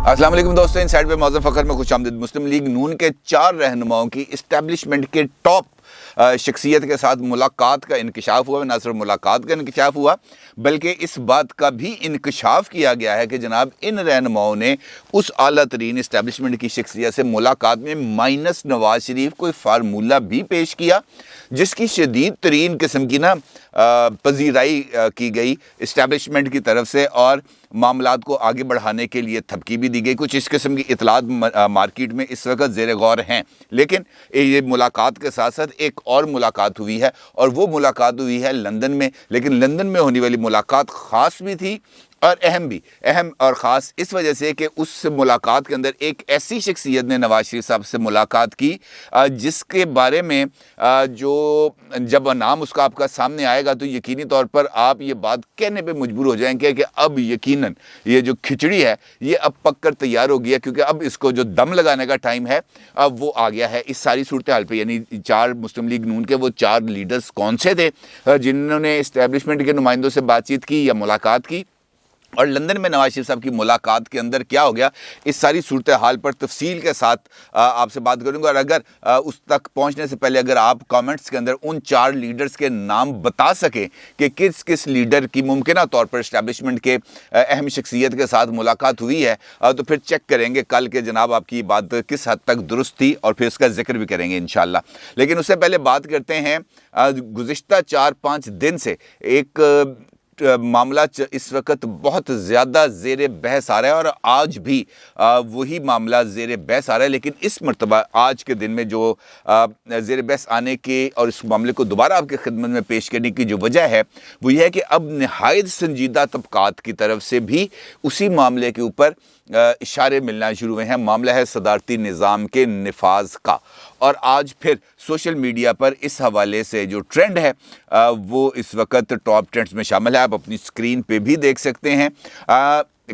अस्सलाम वालेकुम दोस्तों, इनसाइड पे मौज़ूद फ़खर में खुशामदीद। मुस्लिम लीग नून के 4 रहनुमाओं की इस्टेब्लिशमेंट के टॉप शख्सियत के साथ मुलाकात का इंकशाफ हुआ। न सिर्फ मुलाकात का इंकशाफ हुआ बल्कि इस बात का भी इंकशाफ किया गया है कि जनाब इन रहनुमाओं ने उस आला तरीन इस्टेब्लिशमेंट की शख्सियत से मुलाकात में माइनस नवाज शरीफ कोई फार्मूला भी पेश किया जिसकी शदीद तरीन किस्म की पजीराई की गई इस्टेब्लिशमेंट की तरफ से और मामलात को आगे बढ़ाने के लिए थपकी भी दी गई। कुछ इस किस्म की इतलात मार्केट में इस वक्त ज़ेर गौर हैं। लेकिन ये मुलाकात के साथ साथ एक और मुलाकात हुई है और वो मुलाकात हुई है लंदन में। लेकिन लंदन में होने वाली मुलाकात ख़ास भी थी और अहम और ख़ास इस वजह से कि उस मुलाकात के अंदर एक ऐसी शख्सियत ने नवाज शरीफ साहब से मुलाकात की जिसके बारे में जो जब नाम उसका आपका सामने आएगा तो यकीनी तौर पर आप ये बात कहने पे मजबूर हो जाएंगे कि अब यकीनन ये जो खिचड़ी है ये अब पक कर तैयार हो गया, क्योंकि अब इसको जो दम लगाने का टाइम है अब वो आ गया है। इस सारी सूरत हाल पे यानी 4 मुस्लिम लीग नून के वो 4 लीडर्स कौन से थे जिन्होंने इस्टेब्लिशमेंट के नुमाइंदों से बातचीत की या मुलाकात की, और लंदन में नवाज शरीफ साहब की मुलाकात के अंदर क्या हो गया, इस सारी सूरत हाल पर तफसील के साथ आपसे बात करूंगा। और अगर उस तक पहुंचने से पहले अगर आप कमेंट्स के अंदर उन 4 लीडर्स के नाम बता सकें कि किस किस लीडर की मुमकिन तौर पर इस्टेब्लिशमेंट के अहम शख्सियत के साथ मुलाकात हुई है तो फिर चेक करेंगे कल के जनाब आपकी बात किस हद तक दुरुस्त थी और फिर उसका जिक्र भी करेंगे इंशाअल्लाह। लेकिन उससे पहले बात करते हैं गुज़िश्ता 4-5 दिन से एक मामला इस वक्त बहुत ज़्यादा ज़ेर बहस आ रहा है और आज भी वही मामला ज़ेर बहस आ रहा है। लेकिन इस मरतबा आज के दिन में जो ज़ेर बहस आने के और इस मामले को दोबारा आपकी खिदमत में पेश करने की जो वजह है वो यह है कि अब नहायत संजीदा तबकात की तरफ से भी उसी मामले के ऊपर इशारे मिलना शुरू हुए हैं। मामला है सदारती निज़ाम के निफाज का, और आज फिर सोशल मीडिया पर इस हवाले से जो ट्रेंड है वो इस वक्त टॉप ट्रेंड्स में शामिल है। आप अपनी स्क्रीन पे भी देख सकते हैं।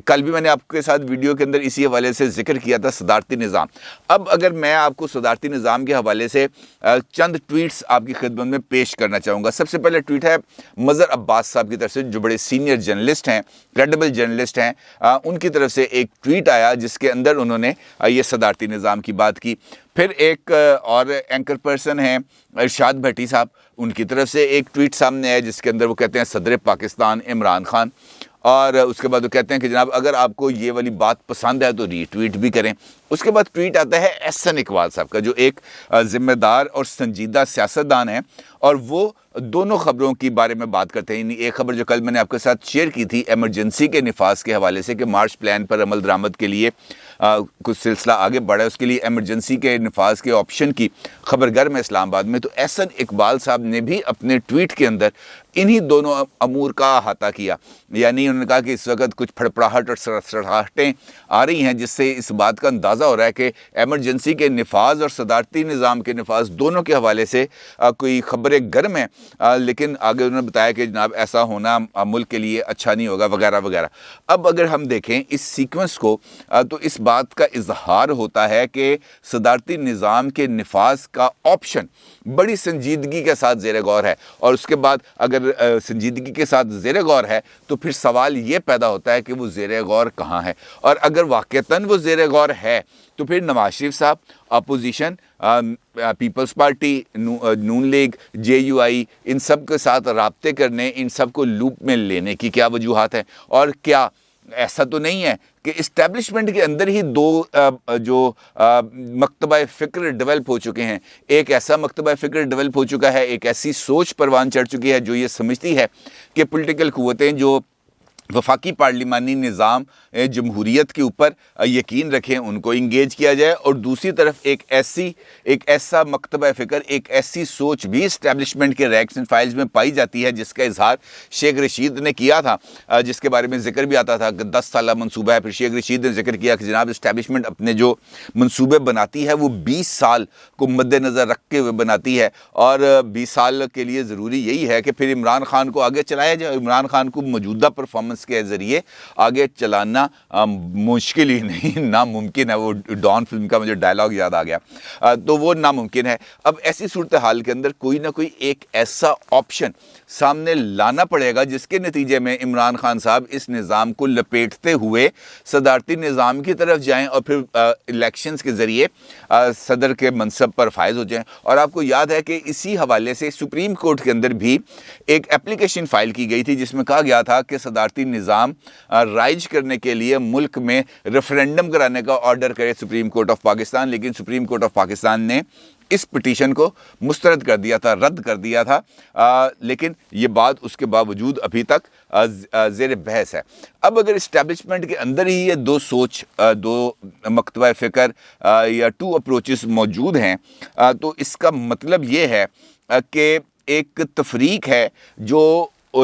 कल भी मैंने आपके साथ वीडियो के अंदर इसी हवाले से जिक्र किया था सदारती निज़ाम। अब अगर मैं आपको सदारती निज़ाम के हवाले से चंद ट्वीट्स आपकी खिदमत में पेश करना चाहूँगा। सबसे पहले ट्वीट है मज़हर अब्बास साहब की तरफ से, जो बड़े सीनियर जर्नलिस्ट हैं, क्रेडिबल जर्नलिस्ट हैं। उनकी तरफ से एक ट्वीट आया जिसके अंदर उन्होंने ये सदारती निज़ाम की बात की। फिर एक और एंकर पर्सन हैं इरशाद भट्टी साहब, उनकी तरफ से एक ट्वीट सामने आया जिसके अंदर वो कहते हैं सदर पाकिस्तान इमरान खान, और उसके बाद वो कहते हैं कि जनाब अगर आपको ये वाली बात पसंद है तो रीट्वीट भी करें। उसके बाद ट्वीट आता है एहसन इकबाल साहब का, जो एक ज़िम्मेदार और संजीदा सियासतदान है और वो दोनों खबरों के बारे में बात करते हैं। एक खबर जो कल मैंने आपके साथ शेयर की थी एमरजेंसी के निफाज के हवाले से कि मार्च प्लान पर अमल दरामद के लिए कुछ सिलसिला आगे बढ़ा है, उसके लिए एमरजेंसी के निफाज के ऑप्शन की खबर गर्म है इस्लामाबाद में। तो एहसन इकबाल साहब ने भी अपने ट्वीट के अंदर इन्हीं दोनों अमूर का अहाता किया। यानी उन्होंने कहा कि इस वक्त कुछ फड़फड़ाहट और सड़सड़ाहटें आ रही हैं जिससे इस बात का अंदाज़ा हो रहा है कि एमरजेंसी के निफाज और सदारती निज़ाम के निफाज दोनों के हवाले से कोई खबरें गर्म हैं। लेकिन आगे उन्होंने बताया कि जनाब ऐसा होना मुल्क के लिए अच्छा नहीं होगा वगैरह वगैरह। अब अगर हम देखें इस सीक्वेंस को तो इस बात का इजहार होता है कि सदारती निज़ाम के निफाज का ऑप्शन बड़ी संजीदगी के साथ ज़ेर गौर है, और उसके बाद अगर संजीदगी के साथ ज़ेर गौर है तो फिर सवाल ये पैदा होता है कि वो ज़ेर गौर कहाँ है। और अगर वाक़तन वो ज़ेर गौर है तो फिर नवाज शरीफ साहब, अपोजिशन, पीपल्स पार्टी, नून लीग, JUI, इन सब के साथ राब्ते करने, इन सब को लूप में लेने की क्या वजूहात हैं। और क्या ऐसा तो नहीं है कि इस्टेब्लिशमेंट के अंदर ही दो जो मकतबा फ़िक्र डेवलप हो चुके हैं। एक ऐसा मकतबा फ़िक्र डेवलप हो चुका है, एक ऐसी सोच परवान चढ़ चुकी है जो ये समझती है कि पॉलिटिकल क़ुव्वतें जो वफाकी पार्लिमानी निज़ाम जमहूरियत के ऊपर यकीन रखें उनको इंगेज किया जाए, और दूसरी तरफ एक ऐसा मकतबा फ़िक्र, एक ऐसी सोच भी इस्टेब्लिशमेंट के रैक्स एंड फाइल्स में पाई जाती है जिसका इजहार शेख रशीद ने किया था, जिसके बारे में जिक्र भी आता था कि 10 साला मनसूबा है। फिर शेख रशीद ने जिक्र किया कि जनाब इस्टेब्लिशमेंट अपने जो मनसूबे बनाती है वो 20 साल को मद्देनज़र रखते हुए बनाती है, और 20 साल के लिए ज़रूरी यही है कि फिर इमरान खान को आगे चलाया जाए, इमरान खान को मौजूदा परफॉर्मेंस प्लान्स के ज़रिए आगे चलाना मुश्किल ही नहीं, नामुमकिन है। वो डॉन फिल्म का मुझे डायलॉग याद आ गया। तो वो नामुमकिन है। अब ऐसी सूरत हाल के अंदर कोई ना कोई एक ऐसा ऑप्शन सामने लाना पड़ेगा जिसके नतीजे में इमरान खान साहब इस निज़ाम को लपेटते हुए सदारती निज़ाम की तरफ जाएं और फिर इलेक्शंस के ज़रिए सदर के मनसब पर फायज हो जाएं। और आपको याद है कि इसी हवाले से सुप्रीम कोर्ट के अंदर भी एक एप्लीकेशन फाइल की गई थी जिसमें कहा गया था कि सदारती निज़ाम राइज करने के लिए मुल्क में रेफरेंडम कराने का ऑर्डर करे सुप्रीम कोर्ट ऑफ पाकिस्तान। लेकिन सुप्रीम कोर्ट ऑफ पाकिस्तान ने इस पिटीशन को मुस्तरद कर दिया था, रद्द कर दिया था। लेकिन ये बात उसके बावजूद अभी तक ज़ेर बहस है। अब अगर इस्टेब्लिशमेंट के अंदर ही ये दो सोच, दो मकतबा फ़िक्र या टू अप्रोचेस मौजूद हैं, तो इसका मतलब ये है कि एक तफरीक है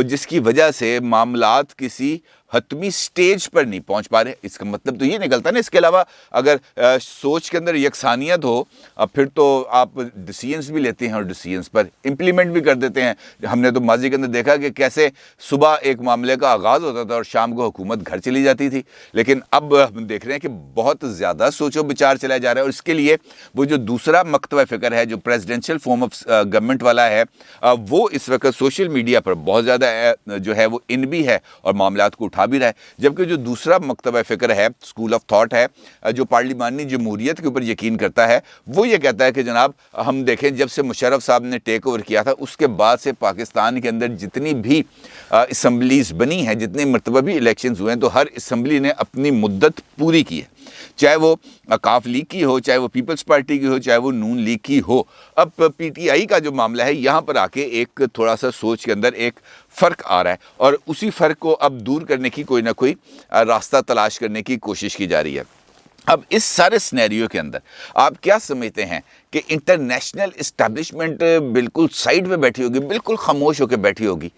जिसकी वजह से मामलात किसी हतमी स्टेज पर नहीं पहुंच पा रहे। इसका मतलब तो ये निकलता है ना। इसके अलावा अगर सोच के अंदर यकसानियत हो फिर तो आप डिसीजंस भी लेते हैं और डिसीजंस पर इम्प्लीमेंट भी कर देते हैं। हमने तो माजी के अंदर देखा कि कैसे सुबह एक मामले का आगाज़ होता था और शाम को हुकूमत घर चली जाती थी। लेकिन अब हम देख रहे हैं कि बहुत ज़्यादा सोचो विचार चलाया जा रहा है। और इसके लिए वो जो दूसरा मकतबा फ़िक्र है जो प्रेसिडेंशियल फॉर्म ऑफ गवर्नमेंट वाला है, वो इस वक्त सोशल मीडिया पर बहुत ज़्यादा जो है वो इन भी है और मामलात को उठा भी रहा है। जबकि जो दूसरा मकतबा फ़िक्र है, स्कूल ऑफ थॉट है, जो पार्लिमानी जमहूरियत के ऊपर यकीन करता है, वो ये कहता है कि जनाब हम देखें जब से मुशर्रफ साहब ने टेक ओवर किया था उसके बाद से पाकिस्तान के अंदर जितनी भी असम्बलीज़ बनी हैं, जितने मरतबा भी इलेक्शंस हुए हैं, तो हर असम्बली ने अपनी मुद्दत पूरी की है। चाहे वो काफ लीग की हो, चाहे वो पीपल्स पार्टी की हो, चाहे वो नून लीग की हो। अब पीटीआई का जो मामला है यहाँ पर आके एक थोड़ा सा सोच के अंदर एक फ़र्क आ रहा है और उसी फ़र्क को अब दूर करने की कोई ना कोई रास्ता तलाश करने की कोशिश की जा रही है। अब इस सारे सिनेरियो के अंदर आप क्या समझते हैं कि इंटरनेशनल इस्टेब्लिशमेंट बिल्कुल साइड में बैठी होगी, बिल्कुल खामोश होकर बैठी होगी?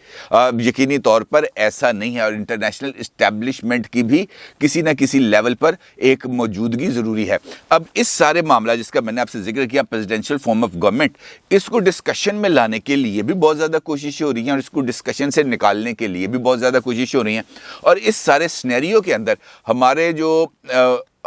यकीनी तौर पर ऐसा नहीं है और इंटरनेशनल इस्टेब्लिशमेंट की भी किसी न किसी लेवल पर एक मौजूदगी ज़रूरी है। अब इस सारे मामला जिसका मैंने आपसे जिक्र किया, प्रेसिडेंशियल फॉर्म ऑफ गवर्नमेंट, इसको डिस्कशन में लाने के लिए भी बहुत ज़्यादा कोशिशें हो रही हैं और इसको डिस्कशन से निकालने के लिए भी बहुत ज़्यादा कोशिशें हो रही हैं। और इस सारे सिनेरियो के अंदर हमारे जो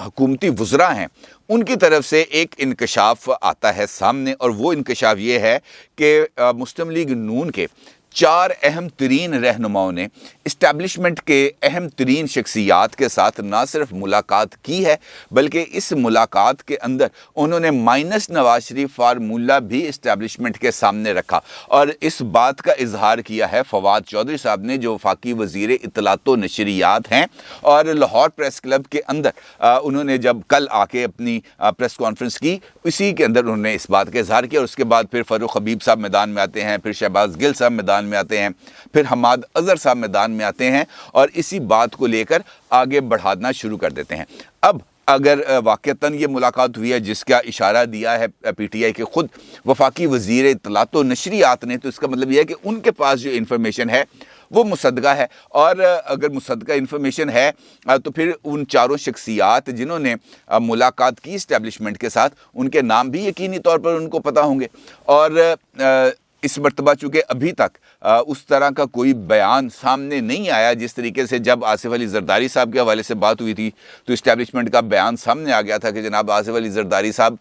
हुकूमती वज़रा हैं उनकी तरफ से एक इंकशाफ आता है सामने और वो इंकशाफ ये है कि मुस्लिम लीग नून के 4 अहम तरीन रहनुमाओं ने इस्टेब्लिशमेंट के अहम तरीन शख्सियात के साथ ना सिर्फ मुलाकात की है बल्कि इस मुलाकात के अंदर उन्होंने माइनस नवाज शरीफ फार्मूला भी इस्टेब्लिशमेंट के सामने रखा और इस बात का इजहार किया है फवाद चौधरी साहब ने, जो वफाकी वज़ीर इत्तलात व नशरियात हैं। और लाहौर प्रेस क्लब के अंदर उन्होंने जब कल आके अपनी प्रेस कॉन्फ्रेंस की, इसी के अंदर उन्होंने इस बात का इजहार किया। और उसके बाद फिर फ़ारूक हबीब साहब मैदान में आते हैं, फिर शहबाज गिल साहब मैदान में आते हैं, फिर हमाद अजहर साहब मैदान में आते हैं और इसी बात को लेकर आगे बढ़ाना शुरू कर देते हैं। अब अगर वाक़तन ये मुलाकात हुई है जिसका इशारा दिया है पीटीआई के खुद वफाकी वज़ीर इत्तलात व नशरियात ने, तो इसका मतलब यह है कि उनके पास जो इन्फॉर्मेशन है वो मुसद्दका है। और अगर मुसद्दका इन्फॉर्मेशन है तो फिर उन चारों शख्सियात जिन्होंने मुलाकात की इस्टेब्लिशमेंट के साथ, उनके नाम भी यकीनी तौर पर उनको पता होंगे। और इस मरतबा चूँकि अभी तक उस तरह का कोई बयान सामने नहीं आया, जिस तरीके से जब आसिफ अली जरदारी साहब के हवाले से बात हुई थी तो इस्टेब्लिशमेंट का बयान सामने आ गया था कि जनाब आसिफ अली जरदारी साहब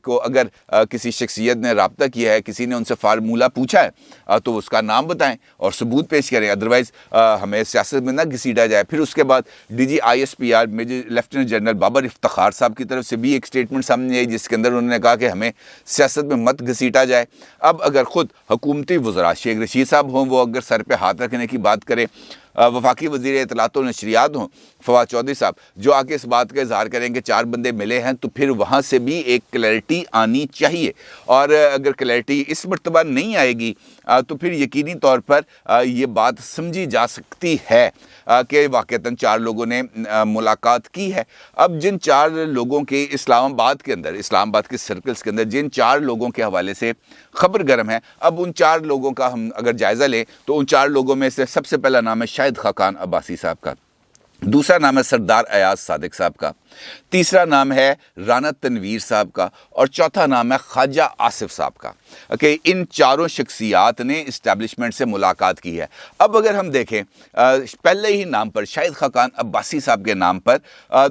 को अगर किसी शख्सियत ने रब्ता किया है, किसी ने उनसे फार्मूला पूछा है तो उसका नाम बताएं और सबूत पेश करें, अदरवाइज़ हमें सियासत में ना घसीटा जाए। फिर उसके बाद DG/ISPR major lieutenant general Babar Iftikhar sahab की तरफ से भी एक स्टेटमेंट सामने आई जिसके अंदर उन्होंने कहा कि हमें सियासत में मत घसीटा जाए। अब अगर खुद हुकूमती वज़रा शेख रशीद साहब हों, वो अगर सर पे हाथ रखने की बात करें, वफाकी वज़ीर इत्तलात व नशरियात हों फवाद चौधरी साहब, जो आके इस बात का इजहार करेंगे 4 बंदे मिले हैं, तो फिर वहाँ से भी एक क्लैरिटी आनी चाहिए। और अगर क्लैरिटी इस मरतबा नहीं आएगी तो फिर यकीनी तौर पर ये बात समझी जा सकती है कि वाक़तन 4 लोगों ने मुलाकात की है। अब जिन 4 लोगों के इस्लामाबाद के सर्कल्स के अंदर जिन 4 लोगों के हवाले से खबर गर्म है, अब उन 4 लोगों का हम अगर जायज़ा लें तो उन 4 लोगों में से सबसे पहला नाम है शाहिद खाकान अब्बासी साहब का, दूसरा नाम है सरदार अयाज सादिक साहब का, تیسرا نام ہے رانا تنویر صاحب کا، اور چوتھا نام ہے خواجہ آصف صاحب کا کہ ان چاروں شخصیات نے اسٹیبلشمنٹ سے ملاقات کی ہے۔ اب اگر ہم دیکھیں پہلے ہی نام پر شاہد خاقان عباسی صاحب کے نام پر،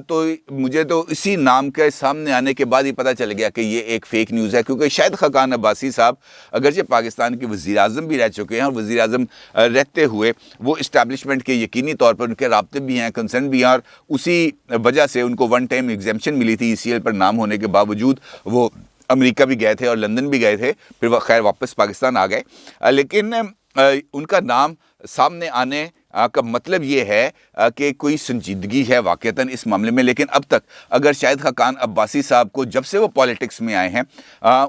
تو مجھے تو اسی نام کے سامنے آنے کے بعد ہی پتہ چل گیا کہ یہ ایک فیک نیوز ہے، کیونکہ شاہد خاقان عباسی صاحب اگرچہ پاکستان کے وزیر اعظم بھی رہ چکے ہیں، اور وزیر اعظم رہتے ہوئے وہ اسٹیبلشمنٹ کے یقینی طور پر ان کے رابطے بھی ہیں، کنسرن بھی ہیں، اور اسی وجہ سے ان کو ون ٹائم ایگزیمپشن ملی تھی ECL پر نام ہونے کے باوجود۔ وہ امریکہ بھی گئے تھے اور لندن بھی گئے تھے، پھر وہ خیر واپس پاکستان آ گئے، لیکن ان کا نام سامنے آنے کا مطلب یہ ہے کہ کوئی سنجیدگی ہے واقعتاً اس معاملے میں۔ لیکن اب تک اگر شاہد خاقان عباسی صاحب کو جب سے وہ پالیٹکس میں آئے ہیں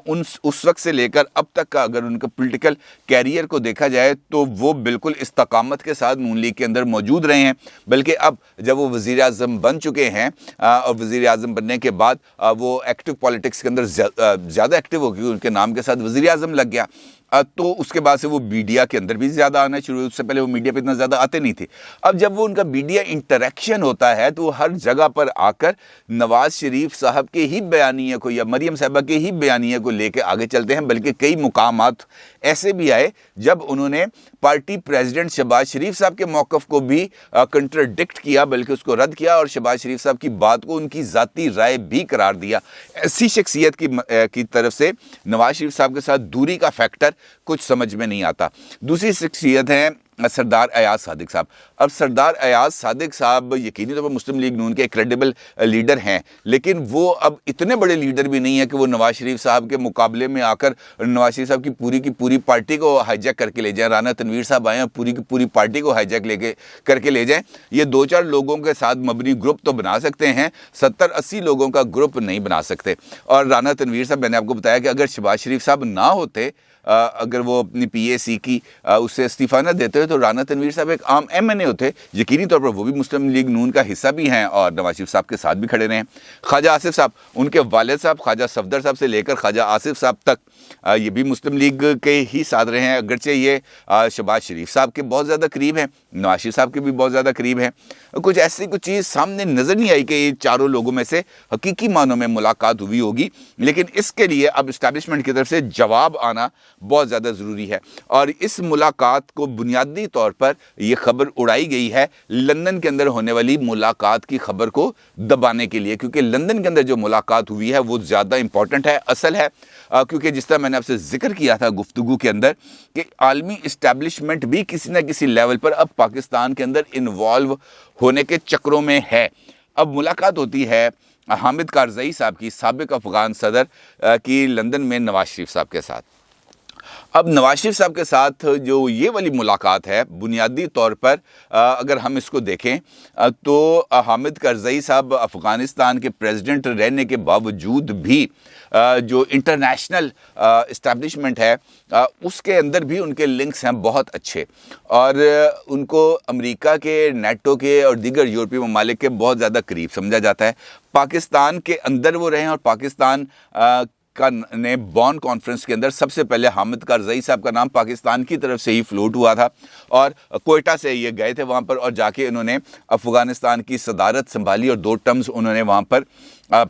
اس وقت سے لے کر اب تک کا اگر ان کا پولیٹیکل کیریئر کو دیکھا جائے تو وہ بالکل استقامت کے ساتھ نون لیگ کے اندر موجود رہے ہیں، بلکہ اب جب وہ وزیر اعظم بن چکے ہیں اور وزیر اعظم بننے کے بعد وہ ایکٹیو پالیٹکس کے اندر زیادہ ایکٹیو ہو گئی، ان کے نام کے ساتھ وزیر اعظم لگ گیا، تو اس کے بعد سے وہ میڈیا کے اندر بھی زیادہ آنا شروع ہوئے۔ اس سے پہلے وہ میڈیا پہ اتنا زیادہ آتے نہیں تھے۔ اب جب وہ ان کا میڈیا انٹریکشن ہوتا ہے تو وہ ہر جگہ پر آ کر نواز شریف صاحب کے ہی بیانیے کو یا مریم صاحبہ کے ہی بیانیے کو لے کے آگے چلتے ہیں، بلکہ کئی مقامات ایسے بھی آئے جب انہوں نے پارٹی پریزیڈنٹ شہباز شریف صاحب کے موقف کو بھی کنٹراڈکٹ کیا، بلکہ اس کو رد کیا، اور شہباز شریف صاحب کی بات کو ان کی ذاتی رائے بھی قرار دیا۔ ایسی شخصیت کی طرف سے نواز شریف صاحب کے ساتھ دوری کا فیکٹر کچھ سمجھ میں نہیں آتا۔ دوسری شخصیت ہے سردار ایاز صادق صاحب۔ اب سردار ایاز صادق صاحب یقینی طور پر مسلم لیگ نون کے کریڈیبل لیڈر ہیں، لیکن وہ اب اتنے بڑے لیڈر بھی نہیں ہیں کہ وہ نواز شریف صاحب کے مقابلے میں آ کر نواز شریف صاحب کی پوری پارٹی کو ہائی جیک کر کے لے جائیں۔ رانا تنویر صاحب آئے ہیں، پوری کی پوری پارٹی کو ہائی جیک کر کے لے جائیں۔ یہ 2-4 لوگوں کے ساتھ مبنی گروپ تو بنا سکتے ہیں، 70-80 لوگوں کا گروپ نہیں بنا سکتے۔ اور رانا تنویر صاحب، میں نے آپ کو بتایا کہ اگر شہباز شریف صاحب نہ ہوتے، اگر وہ اپنی PAC کی اس سے استعفیٰ نہ دیتے تو رانا تنویر صاحب ایک عام MNA ہوتے، یقینی طور پر وہ بھی مسلم لیگ نون کا حصہ بھی ہیں اور نواز شریف صاحب کے ساتھ بھی کھڑے رہے ہیں۔ خواجہ آصف صاحب، ان کے والد صاحب خواجہ صفدر صاحب سے لے کر خواجہ آصف صاحب تک یہ بھی مسلم لیگ کے ہی ساتھ رہے ہیں، اگرچہ یہ شہباز شریف صاحب کے بہت زیادہ قریب ہیں، نواز شریف صاحب کے بھی بہت زیادہ قریب ہیں۔ کچھ ایسی چیز سامنے نظر نہیں آئی کہ یہ چاروں لوگوں میں سے حقیقی معنوں میں ملاقات ہوئی ہوگی، لیکن اس کے لیے اب اسٹیبلشمنٹ کی طرف سے جواب آنا بہت زیادہ ضروری ہے۔ اور اس ملاقات کو بنیادی طور پر یہ خبر اڑائی گئی ہے لندن کے اندر ہونے والی ملاقات کی خبر کو دبانے کے لیے، کیونکہ لندن کے اندر جو ملاقات ہوئی ہے وہ زیادہ امپورٹنٹ ہے، اصل ہے، کیونکہ جس طرح میں نے آپ سے ذکر کیا تھا گفتگو کے اندر کہ عالمی اسٹیبلشمنٹ بھی کسی نہ کسی لیول پر اب پاکستان کے اندر انوالو ہونے کے چکروں میں ہے۔ اب ملاقات ہوتی ہے حامد کارزئی صاحب کی، سابق افغان صدر کی، لندن میں نواز شریف صاحب کے ساتھ۔ اب نواز شریف صاحب کے ساتھ جو یہ والی ملاقات ہے، بنیادی طور پر اگر ہم اس کو دیکھیں تو حامد کرزئی صاحب افغانستان کے پریزیڈنٹ رہنے کے باوجود بھی جو انٹرنیشنل اسٹیبلشمنٹ ہے اس کے اندر بھی ان کے لنکس ہیں بہت اچھے، اور ان کو امریکہ کے، نیٹو کے اور دیگر یورپی ممالک کے بہت زیادہ قریب سمجھا جاتا ہے۔ پاکستان کے اندر وہ رہے ہیں، اور پاکستان نے بون کانفرنس کے اندر سب سے پہلے حامد کارزئی صاحب کا نام پاکستان کی طرف سے ہی فلوٹ ہوا تھا، اور کوئٹہ سے یہ گئے تھے وہاں پر، اور جا کے انہوں نے افغانستان کی صدارت سنبھالی اور 2 ٹرمز انہوں نے وہاں پر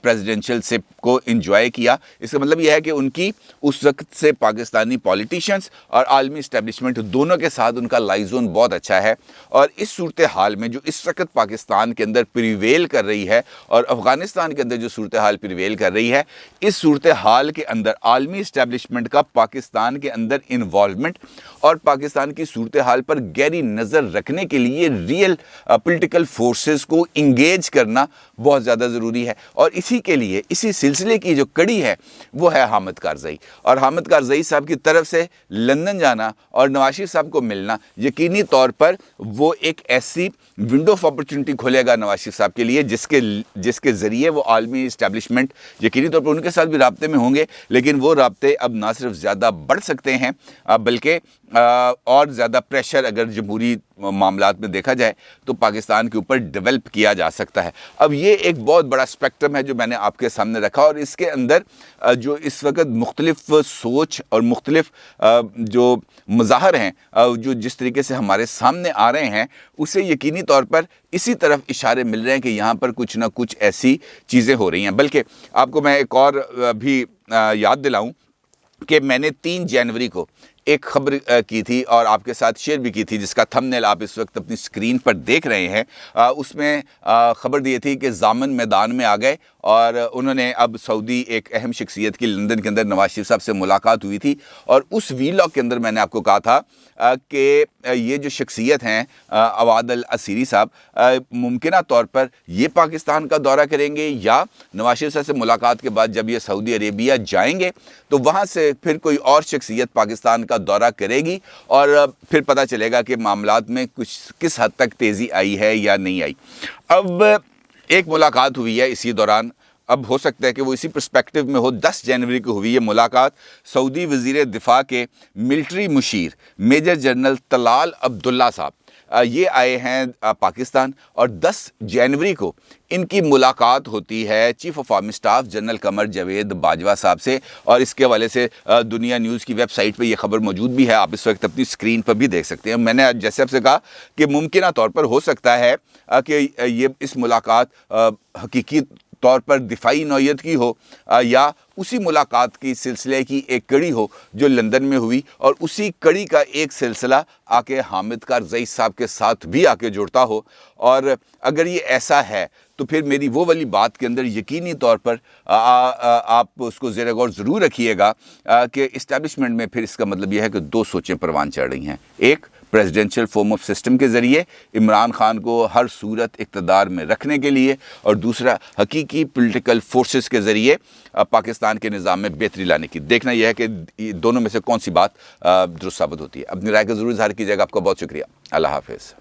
پریزیڈنشل شپ کو انجوائے کیا۔ اس کا مطلب یہ ہے کہ ان کی اس وقت سے پاکستانی پولیٹیشنز اور عالمی اسٹیبلشمنٹ دونوں کے ساتھ ان کا لائزون بہت اچھا ہے۔ اور اس صورتحال میں جو اس وقت پاکستان کے اندر پریویل کر رہی ہے اور افغانستان کے اندر جو صورتحال پریویل کر رہی ہے، اس صورتحال کے اندر عالمی اسٹیبلشمنٹ کا پاکستان کے اندر انوالومنٹ اور پاکستان کی صورتحال پر گہری نظر رکھنے کے لیے ریئل پولیٹیکل فورسز کو انگیج کرنا بہت زیادہ ضروری ہے۔ اور اسی کے لیے، اسی سلسلے کی جو کڑی ہے وہ ہے حامد کارزئی، اور حامد کارزئی صاحب کی طرف سے لندن جانا اور نواز شریف صاحب کو ملنا یقینی طور پر وہ ایک ایسی ونڈو آف اپرچونٹی کھولے گا نواز شریف صاحب کے لیے جس کے ذریعے وہ عالمی اسٹیبلشمنٹ یقینی طور پر ان کے ساتھ بھی رابطے میں ہوں گے، لیکن وہ رابطے اب نہ صرف زیادہ بڑھ سکتے ہیں بلکہ اور زیادہ پریشر اگر جمہوری معاملات میں دیکھا جائے تو پاکستان کے اوپر ڈیولپ کیا جا سکتا ہے۔ اب یہ ایک بہت بڑا اسپیکٹرم ہے جو میں نے آپ کے سامنے رکھا، اور اس کے اندر جو اس وقت مختلف سوچ اور مختلف جو مظاہر ہیں جو جس طریقے سے ہمارے سامنے آ رہے ہیں، اسے یقینی طور پر اسی طرف اشارے مل رہے ہیں کہ یہاں پر کچھ نہ کچھ ایسی چیزیں ہو رہی ہیں۔ بلکہ آپ کو میں ایک اور بھی یاد دلاؤں کہ میں نے 3 جنوری کو ایک خبر کی تھی اور آپ کے ساتھ شیئر بھی کی تھی، جس کا تھمبنیل آپ اس وقت اپنی سکرین پر دیکھ رہے ہیں۔ اس میں خبر دی تھی کہ ضامن میدان میں آ گئے اور انہوں نے اب سعودی ایک اہم شخصیت کی لندن کے اندر نواز شریف صاحب سے ملاقات ہوئی تھی، اور اس ویلاگ کے اندر میں نے آپ کو کہا تھا کہ یہ جو شخصیت ہیں عواد العسیری صاحب، ممکنہ طور پر یہ پاکستان کا دورہ کریں گے، یا نواز شریف صاحب سے ملاقات کے بعد جب یہ سعودی عربیہ جائیں گے تو وہاں سے پھر کوئی اور شخصیت پاکستان کا دورہ کرے گی، اور پھر پتہ چلے گا کہ معاملات میں کس حد تک تیزی آئی ہے یا نہیں آئی۔ اب ایک ملاقات ہوئی ہے اسی دوران، اب ہو سکتا ہے کہ وہ اسی پرسپیکٹو میں ہو۔ 10 جنوری کو ہوئی یہ ملاقات سعودی وزیر دفاع کے ملٹری مشیر میجر جنرل طلال عبداللہ صاحب، یہ آئے ہیں پاکستان، اور 10 جنوری کو ان کی ملاقات ہوتی ہے chief of army staff general Qamar Javed Bajwa صاحب سے، اور اس کے حوالے سے دنیا نیوز کی ویب سائٹ پہ یہ خبر موجود بھی ہے، آپ اس وقت اپنی سکرین پر بھی دیکھ سکتے ہیں۔ میں نے جیسے آپ سے کہا کہ ممکنہ طور پر ہو سکتا ہے کہ یہ اس ملاقات حقیقی طور پر دفاعی نوعیت کی ہو، یا اسی ملاقات کی سلسلے کی ایک کڑی ہو جو لندن میں ہوئی، اور اسی کڑی کا ایک سلسلہ آ کے حامد کارزئی صاحب کے ساتھ بھی آ کے جڑتا ہو۔ اور اگر یہ ایسا ہے تو پھر میری وہ والی بات کے اندر یقینی طور پر آپ اس کو زیر غور ضرور رکھیے گا کہ اسٹیبلشمنٹ میں پھر اس کا مطلب یہ ہے کہ 2 سوچیں پروان چڑھ رہی ہیں۔ ایک، پریزیڈنشل فارم آف سسٹم کے ذریعے عمران خان کو ہر صورت اقتدار میں رکھنے کے لیے، اور دوسرا حقیقی پولیٹیکل فورسز کے ذریعے پاکستان کے نظام میں بہتری لانے کی۔ دیکھنا یہ ہے کہ دونوں میں سے کون سی بات درست ثابت ہوتی ہے۔ اپنی رائے کو ضرور اظہار کیجیے گا۔ آپ کا بہت شکریہ۔ اللہ حافظ۔